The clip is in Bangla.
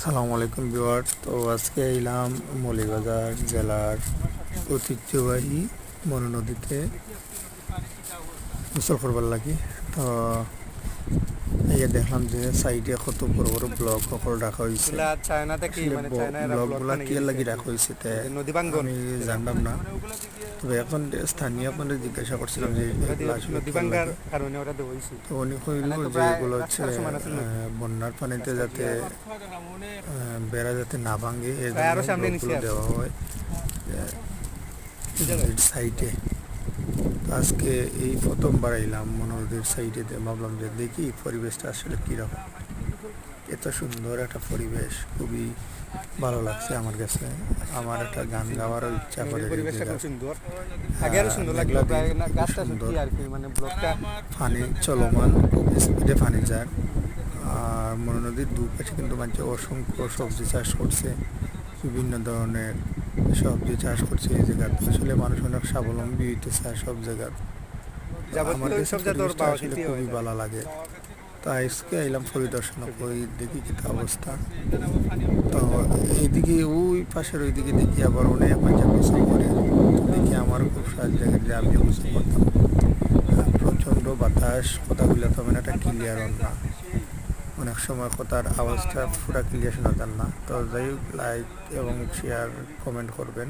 সালামু আলাইকুম ভিউয়ার্স। তো আজকে এলাম মৌলভীবাজার জেলার ঐতিহ্যবাহী মনু নদীতে গোসল করবার লাগি। তো এই দেখলাম যে সাইডে কত বড় বড় ব্লক সকল রাখা হয়েছে। চায়না থেকে মানে চায়না এরা ব্লকগুলা ব্লক কি লাগি রাখা হয়েছে নদী ভাঙ্গন আমি জানতাম না। তবে এখন স্থানীয় আপনাদের জিজ্ঞাসা করছিলাম যে এগুলো আসলে নদী কি ভাঙ্গার লাগে। কারণে ওরা দেওয়াইছে। তো উনি কইল যে এগুলো হচ্ছে বন্যার পানিতে যাতে বেড়া যাতে না ভাঙে এর আরো জন্য সামনে নিচে ব্লকগুলো দেওয়া হয় নদীর সাইডে। আজকে এই প্রথমবার এলাম নদীর সাইডে, ভাবলাম যে দেখি পরিবেশটা আসলে কীরকম। এত সুন্দর একটা পরিবেশ, খুবই ভালো লাগছে আমার কাছে। আমার একটা গান গাওয়ারও ইচ্ছা করে। পরিবেশটা খুব সুন্দর, আগে আরো সুন্দর লাগলো। প্রায় গাছটা সত্যি আর কি, মানে ব্লকটা পানি চলমান, খুব স্পিডে পানি যায়। আর মনু নদীর দুপাশে কিন্তু মানুষ অসংখ্য সবজি চাষ করছে, বিভিন্ন ধরনের সবজি চাষ করছে। এই জায়গা আসলে মানুষ অনেক স্বাবলম্বী হইতেছে সব জায়গা। আমার কাছে পরিবেশটা আসলে খুবই ভালো লাগে। তো আজকে এলাম পরিদর্শন করি, দেখি কি অবস্থা। তো এইদিকে ওই পাশের ওইদিকে দেখি আবার অনেক মানুষ গোসল করে, দেখি আমারও খুব সাহায্য লাগে যে আমিও গোসল করতাম। প্রচণ্ড বাতাস, কথাগুলো তেমন একটা ক্লিয়ার হন না, অনেক সময় কথার আওয়াজটা পুরা ক্লিয়ার শোনা যান না। তো যাই হোক, লাইক এবং শেয়ার কমেন্ট করবেন।